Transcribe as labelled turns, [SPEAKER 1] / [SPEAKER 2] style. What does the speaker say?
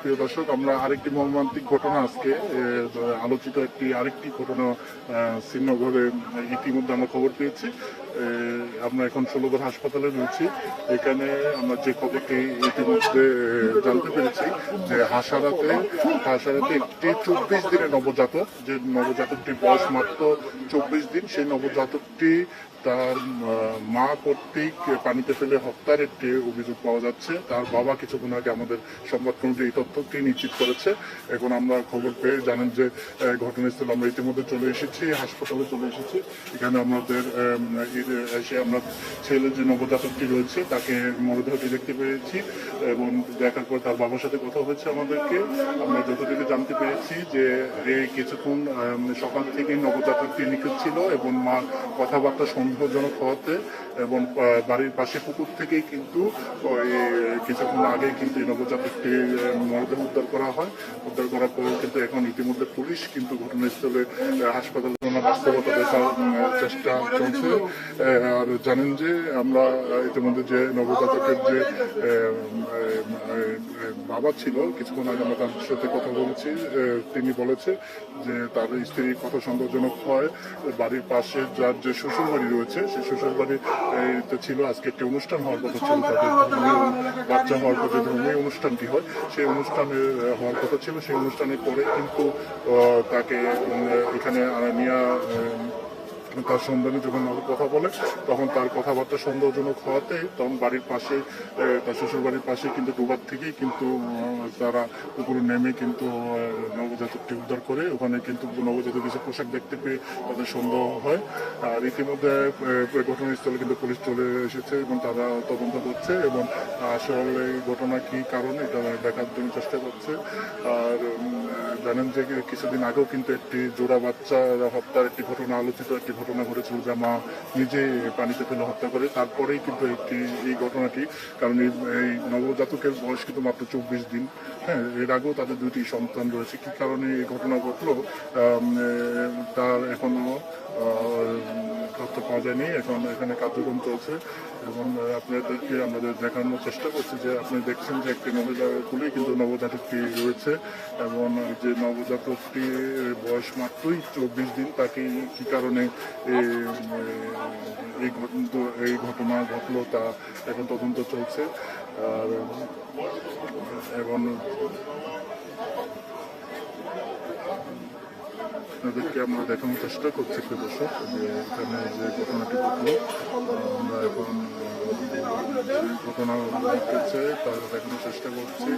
[SPEAKER 1] প্রিয় দর্শক, আমরা আরেকটি মর্মান্তিক ঘটনা আজকে আলোচিত আরেকটি ঘটনা শ্রীনগরে ইতিমধ্যে আমরা খবর পেয়েছি। আমরা এখন ষোলগড় হাসপাতালে রয়েছি। এখানে আমরা যে খবরটি ইতিমধ্যে জানতে পেরেছি যে হাসারাতে একটি 24 দিনের নবজাতক, যে নবজাতকটির বয়স মাত্র 24 দিন, সেই নবজাতকটি তার মা কর্তৃক পানিতে ফেলে হত্যার একটি অভিযোগ পাওয়া যাচ্ছে। তার বাবা কিছুক্ষণ আগে আমাদের সংবাদকর্মী এই তথ্যটি নিশ্চিত করেছে। এখন আমরা খবর পেয়ে জানেন যে ঘটনাস্থলে আমরা ইতিমধ্যে চলে এসেছি, হাসপাতালে চলে এসেছি। এখানে আমাদের এসে আমরা ছেলে যে নবজাতকটি রয়েছে তাকে মরদেহটি দেখতে পেয়েছি এবং দেখার পর তার বাবার সাথে কথা হয়েছে আমাদেরকে। আমরা যতটুকু জানতে পেরেছি যে কিছুক্ষণ সকাল থেকেই নবজাতকটি নিখোঁজ ছিল এবং মা কথাবার্তা সন্দেহজনক হওয়াতে এবং বাড়ির পাশে পুকুর থেকেই কিন্তু কিছুক্ষণ আগে কিন্তু এই নবজাতকটি মরদেহ উদ্ধার করা হয়। উদ্ধার করার পর কিন্তু এখন ইতিমধ্যে পুলিশ কিন্তু ঘটনাস্থলে হাসপাতাল বাস্তবতা দেখার চেষ্টা চলছে। আর জানেন যে আমরা ইতিমধ্যে যে নবজাতকের যে বাবা ছিল, কিছুক্ষণ আগে আমরা তার সাথে কথা বলেছি। তিনি বলেছে যে তার স্ত্রী কত সন্দেহজনক হয়। বাড়ির পাশে যার যে শ্বশুর বাড়ি রয়েছে, সেই শ্বশুর বাড়িতে ছিল আজকে একটি অনুষ্ঠান হওয়ার কথা ছিল, তাদের ধর্মীয় বাচ্চা হওয়ার পর যে ধর্মীয় অনুষ্ঠানটি হয় সেই অনুষ্ঠানে হওয়ার কথা ছিল। সেই অনুষ্ঠানের পরে কিন্তু তাকে এখানে নিয়ে তার সন্ধানে যখন কথা বলে তখন তার কথাবার্তা সন্দেহজনক হওয়াতে তখন বাড়ির পাশে তার শ্বশুর বাড়ির পাশে কিন্তু ডুবার থেকেই কিন্তু তারা পুকুরে নেমে কিন্তু নবজাতকটি উদ্ধার করে। ওখানে কিন্তু নবজাতক কিছু পোশাক দেখতে পেয়ে তাদের সন্দেহ হয়। আর ইতিমধ্যে ঘটনাস্থলে কিন্তু পুলিশ চলে এসেছে এবং তারা তদন্ত করছে এবং আসলে এই ঘটনা কি কারণে এটা দেখার জন্য চেষ্টা করছে। আর জানেন যে কিছুদিন আগেও কিন্তু একটি জোড়া বাচ্চা হত্যার একটি ঘটনা, আলোচিত একটি ঘটনা ঘটেছিল, যা মা নিজে পানিতে ফেলে হত্যা করে। তারপরেই কিন্তু এই ঘটনাটি, কারণ এই নবজাতকের বয়স কিন্তু মাত্র 24 দিন। হ্যাঁ, এর আগেও তাদের দুটি সন্তান রয়েছে। কি কারণে এই ঘটনা ঘটলো তার এখনো তথ্য পাওয়া যায়নি। এখন এখানে কার্যক্রম চলছে এবং আপনাদেরকে আমাদের দেখানোর চেষ্টা করছি যে আপনি দেখছেন যে একটি মহিলা কুলেই কিন্তু নবজাতকটি রয়েছে এবং যে নবজাতকটির বয়স মাত্রই 24 দিন, তাকে কি কারণে এই ঘটনা ঘটলো তা এখন তদন্ত চলছে। আর এবং আপনাদেরকে আমরা দেখানোর চেষ্টা করছি প্রিয় দর্শক যে এখানে যে ঘটনাটি ঘটলো, আমরা এখন ঘটনা ঘটেছে তা দেখানোর চেষ্টা করছি।